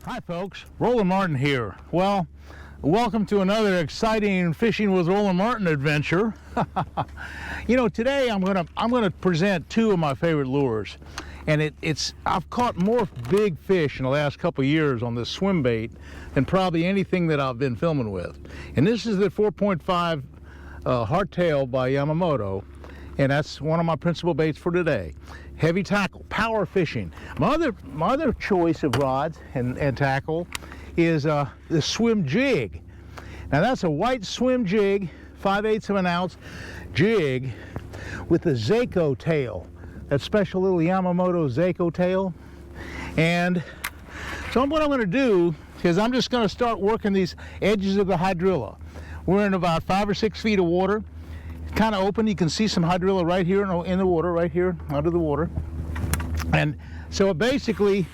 Hi folks, Roland Martin here. Well, welcome to another exciting Fishing with Roland Martin adventure. You know, today I'm gonna present two of my favorite lures, and I've caught more big fish in the last couple of years on this swim bait than probably anything that I've been filming with. And this is the 4.5 hardtail by Yamamoto, and that's one of my principal baits for today. Heavy tackle, power fishing. My other choice of rods and tackle is the swim jig. Now that's a white swim jig, 5/8 of an ounce jig with a Zako tail, that special little Yamamoto Zako tail. And so what I'm going to do is I'm just going to start working these edges of the Hydrilla. We're in about 5 or 6 feet of water. Kind of open. You can see some Hydrilla right here in the water, right here under the water. And so basically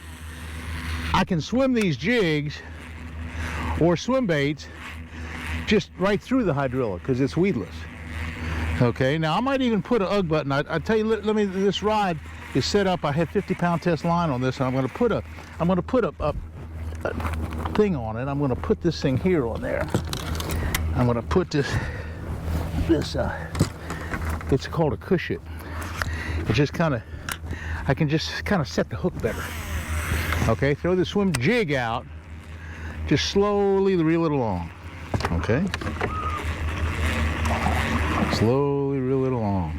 I can swim these jigs or swim baits just right through the Hydrilla because it's weedless. Okay, now I might even put an UGG button. I tell you, this rod is set up. I had 50-pound test line on this, and I'm going to put a thing on it. I'm going to put this thing here on there. I'm going to put this it's called a cushion. It just I can just kind of set the hook better. Okay, throw the swim jig out, just slowly reel it along. Okay, slowly reel it along.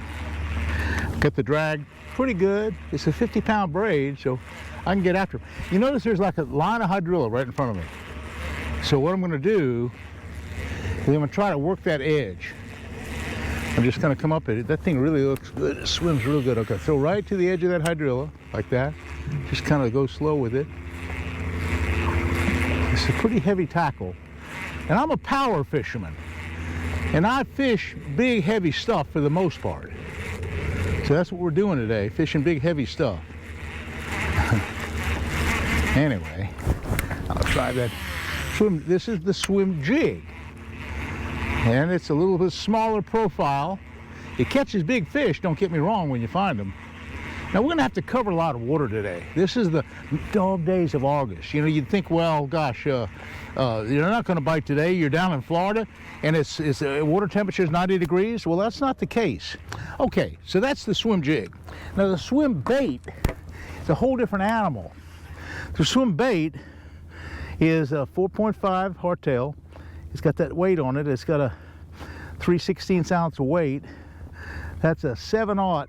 Get the drag pretty good. It's a 50-pound braid, so I can get after it. You notice there's like a line of Hydrilla right in front of me. So what I'm going to do is I'm going to try to work that edge. I'm just going to come up at it. That thing really looks good. It swims real good. Okay, throw right to the edge of that Hydrilla, like that. Just kind of go slow with it. It's a pretty heavy tackle. And I'm a power fisherman. And I fish big, heavy stuff for the most part. So that's what we're doing today, fishing big, heavy stuff. Anyway, I'll try that. This is the swim jig. And it's a little bit smaller profile. It catches big fish, don't get me wrong, when you find them. Now we're going to have to cover a lot of water today. This is the dog days of August. You know, you'd think, well, gosh, you're not going to bite today. You're down in Florida, and it's water temperature is 90 degrees. Well, that's not the case. Okay, so that's the swim jig. Now the swim bait is a whole different animal. The swim bait is a 4.5 hardtail. It's got that weight on it. It's got a 3/16 ounce weight. That's a 7/0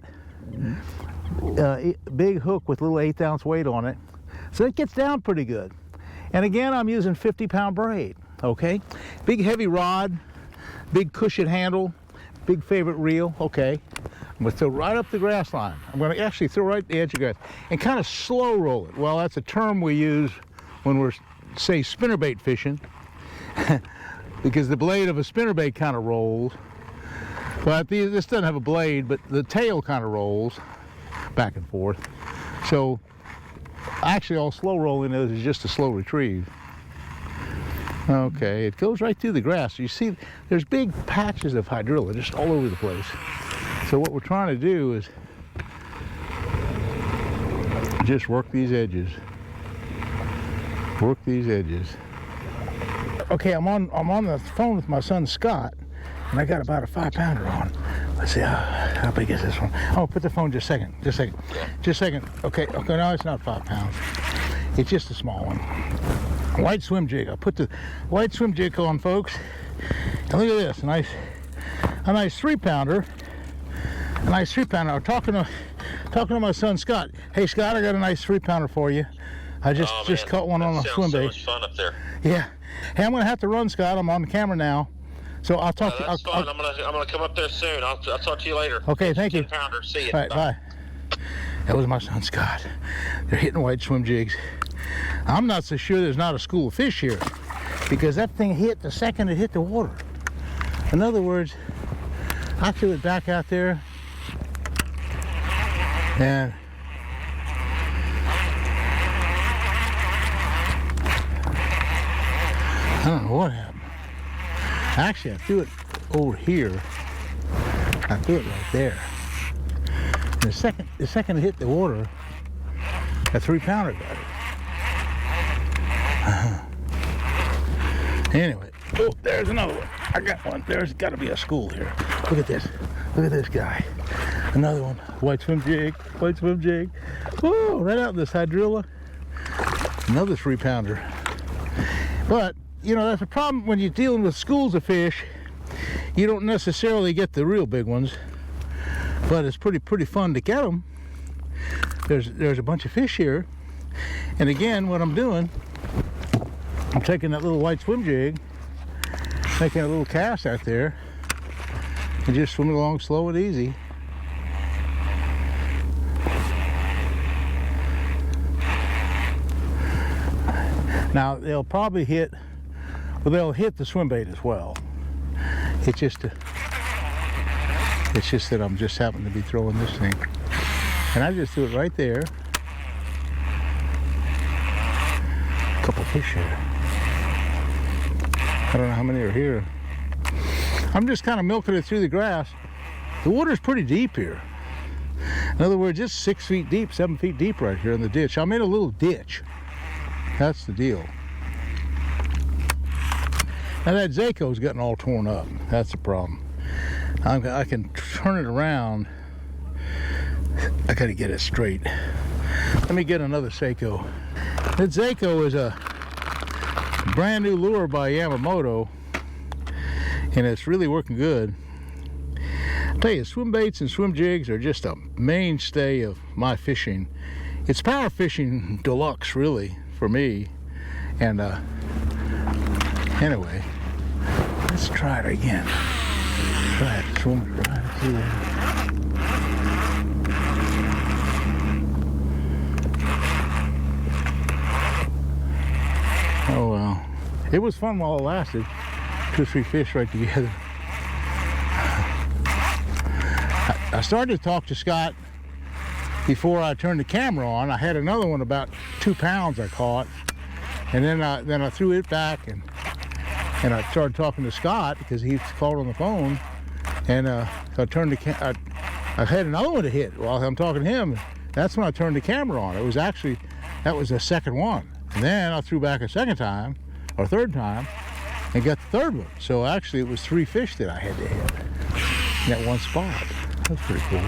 big hook with a little 1/8 ounce weight on it. So it gets down pretty good. And again, I'm using 50-pound braid. Okay, big heavy rod, big cushion handle, big favorite reel. Okay, I'm going to throw right up the grass line. I'm going to actually throw right at the edge of the grass and kind of slow roll it. Well, that's a term we use when we're, say, spinnerbait fishing. Because the blade of a spinnerbait kind of rolls. But this doesn't have a blade, but the tail kind of rolls back and forth. So actually all slow rolling is just a slow retrieve. Okay, it goes right through the grass. You see there's big patches of Hydrilla just all over the place. So what we're trying to do is just work these edges. Work these edges. Okay, I'm on the phone with my son Scott, and I got about a 5-pounder on. Let's see how big is this one. Oh, put the phone just a second. Okay, no, it's not 5 pounds. It's just a small one. White swim jig. I put the white swim jig on, folks. And look at this, a nice 3-pounder. A nice 3-pounder. I'm talking to my son Scott. Hey Scott, I got a nice 3-pounder for you. I just caught one on a swim bait. So much fun up there. Yeah. Hey, I'm gonna have to run, Scott. I'm on the camera now, so I'll talk to you. That's fine. I'm gonna come up there soon. I'll talk to you later. Okay, thank you. 10-pounder. See you. All right, bye. That was my son Scott. They're hitting white swim jigs. I'm not so sure there's not a school of fish here, because that thing hit the second it hit the water. In other words, I threw it back out there, and I don't know what happened. Actually, I threw it over here. I threw it right there. And the second it hit the water, a 3-pounder got it. Anyway, oh, there's another one. I got one. There's got to be a school here. Look at this. Look at this guy. Another one. White swim jig. White swim jig. Whoa, right out in this Hydrilla. Another 3-pounder. But, you know, that's a problem when you're dealing with schools of fish. You don't necessarily get the real big ones, but it's pretty fun to get them. There's a bunch of fish here, and again, what I'm doing, I'm taking that little white swim jig, making a little cast out there, and just swimming along slow and easy. Now they'll probably hit, well, they'll hit the swim bait as well. It's just that I'm just happen to be throwing this thing, and I just do it right there. A couple fish here. I don't know how many are here. I'm just kind of milking it through the grass. The water's pretty deep here. In other words, it's 6 feet deep, 7 feet deep right here in the ditch. I'm in a little ditch. That's the deal. Now that Zaco's getting all torn up. That's the problem. I can turn it around. I gotta get it straight. Let me get another Zaco. That Zaco is a brand new lure by Yamamoto, and it's really working good. I tell you, swim baits and swim jigs are just a mainstay of my fishing. It's power fishing deluxe, really, for me. And anyway, let's try it again. Try it, swim right through there. Oh well, it was fun while it lasted. 2 or 3 fish right together. I started to talk to Scott before I turned the camera on. I had another one about 2 pounds I caught, and then I threw it back and I started talking to Scott because he called on the phone, and I turned the I had another one to hit while I'm talking to him. That's when I turned the camera on. It was actually, that was the second one, and then I threw back a second time or third time and got the third one. So actually it was 3 fish that I had to hit in that one spot. That's pretty cool.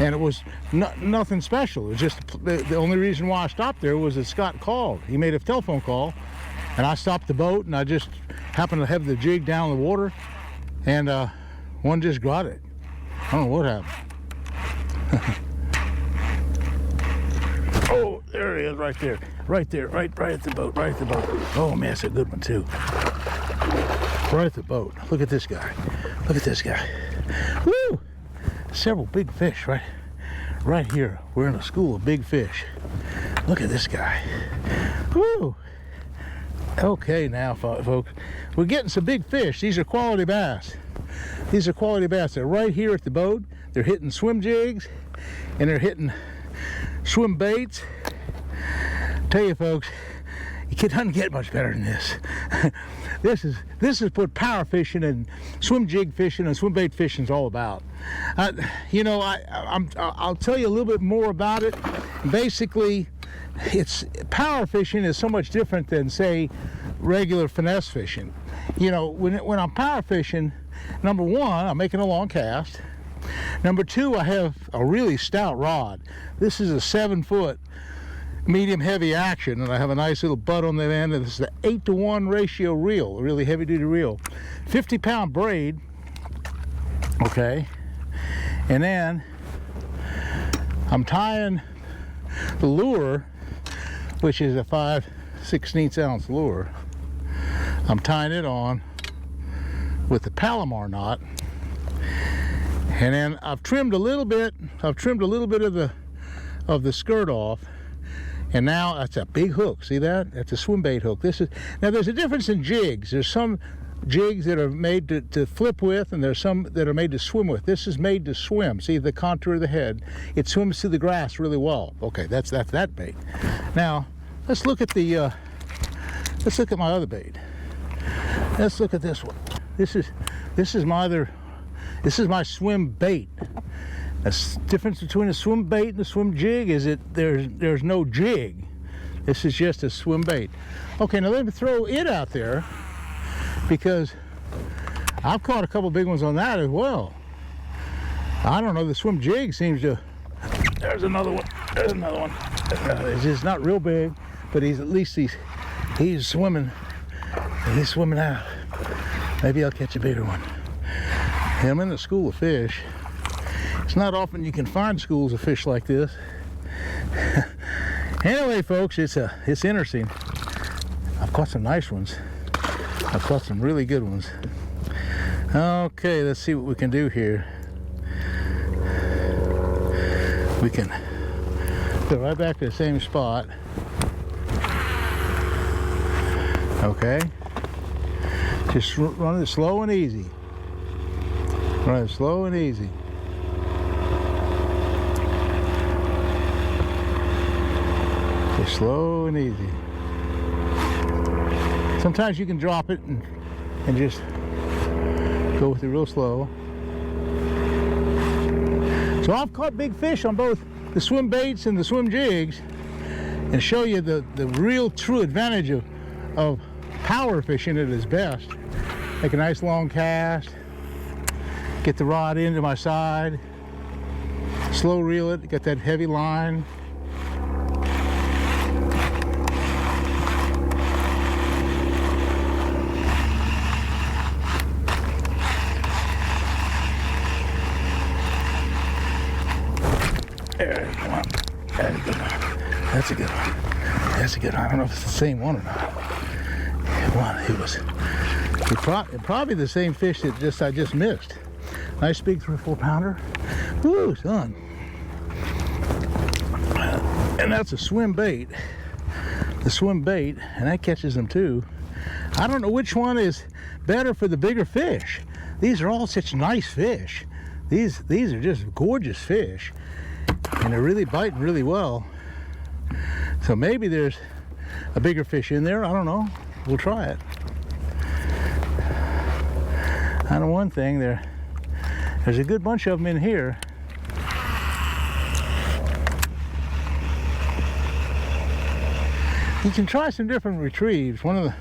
And it was nothing special. It was just the only reason why I stopped there was that Scott called. He made a telephone call, and I stopped the boat, and I just happened to have the jig down in the water, and one just got it. I don't know what happened. Oh, there he is, right there, right there, right at the boat, right at the boat. Oh man, it's a good one too. Right at the boat. Look at this guy. Look at this guy. Woo! Several big fish right here. We're in a school of big fish. Look at this guy. Woo! Okay, now folks, we're getting some big fish. These are quality bass. These are quality bass. They're right here at the boat. They're hitting swim jigs, and they're hitting swim baits. Tell you folks, it doesn't get much better than this. This is what power fishing and swim jig fishing and swim bait fishing is all about. You know, I'll tell you a little bit more about it. Basically, power fishing is so much different than, say, regular finesse fishing. You know, when I'm power fishing, number one, I'm making a long cast. Number two, I have a really stout rod. This is a 7-foot medium heavy action, and I have a nice little butt on the end, and this is an 8-to-1 ratio reel, a really heavy duty reel. 50-pound braid, okay, and then I'm tying the lure, which is a 5/16 ounce lure. I'm tying it on with the Palomar knot, and then I've trimmed a little bit of the skirt off. And now that's a big hook. See that? That's a swim bait hook. Now there's a difference in jigs. There's some jigs that are made to flip with, and there's some that are made to swim with. This is made to swim. See the contour of the head? It swims through the grass really well. Okay, that's that bait. Now let's look at my other bait. Let's look at this one. This is my swim bait. The difference between a swim bait and a swim jig is that there's no jig. This is just a swim bait. Okay, now let me throw it out there because I've caught a couple big ones on that as well. I don't know, the swim jig seems to... There's another one. There's another one. It's just not real big, but he's at least he's swimming. He's swimming out. Maybe I'll catch a bigger one. Yeah, I'm in the school of fish. It's not often you can find schools of fish like this. Anyway, folks, it's interesting. I've caught some nice ones. I've caught some really good ones. Okay, let's see what we can do here. We can go right back to the same spot. Okay. Just run it slow and easy. Run it slow and easy. Just slow and easy. Sometimes you can drop it and just go with it real slow. So I've caught big fish on both the swim baits and the swim jigs, and show you the real true advantage of power fishing at its best. Make a nice long cast, get the rod into my side, slow reel it, get that heavy line. There, come on. That's a good one. That's a good one. That's a good one. I don't know if it's the same one or not. Probably the same fish that I just missed. Nice big 3 or 4 pounder. Woo, son. And that's a swim bait. The swim bait, and that catches them too. I don't know which one is better for the bigger fish. These are all such nice fish. These are just gorgeous fish. And they're really biting really well. So maybe there's a bigger fish in there. I don't know. We'll try it. I know one thing, there's a good bunch of them in here. You can try some different retrieves. One of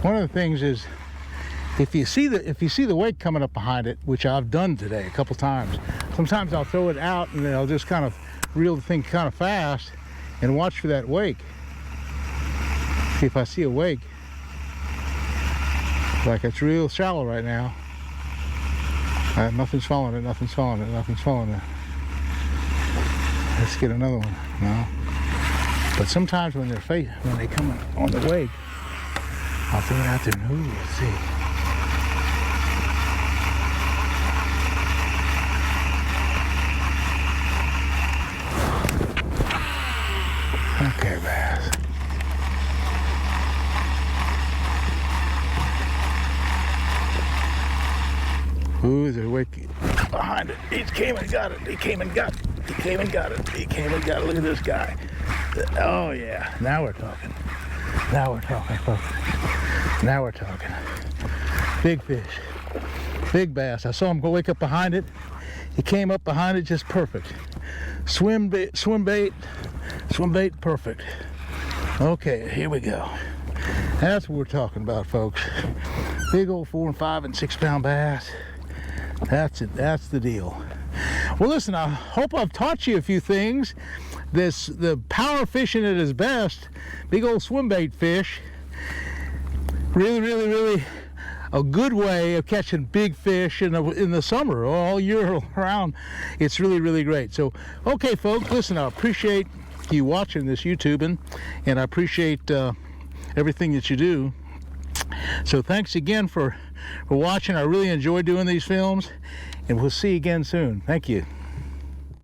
the things is if you see the wake coming up behind it, which I've done today a couple times, sometimes I'll throw it out and then I'll just kind of reel the thing kind of fast and watch for that wake. See if I see a wake. Like it's real shallow right now. Nothing's following it, nothing's following it, nothing's following it. Let's get another one. No. But sometimes when they come on the wake, I'll throw it out there and ooh, let's see. Okay, bass. Ooh, there's a wake behind it. He came and got it. He came and got it. He came and got it. He came and got it. Look at this guy. Oh, yeah. Now we're talking. Now we're talking, folks. Now we're talking. Big fish. Big bass. I saw him go wake up behind it. He came up behind it just perfect. Swim bait, perfect. Okay, here we go. That's what we're talking about, folks. Big old 4 and 5 and 6 pound bass. That's it. That's the deal. Well, listen, I hope I've taught you a few things. The power fishing at its best, big old swim bait fish. Really a good way of catching big fish in the summer, all year around. It's really great. So, okay, folks, listen, I appreciate you watching this YouTubing, and I appreciate everything that you do. So thanks again for watching. I really enjoy doing these films, and we'll see you again soon. Thank you.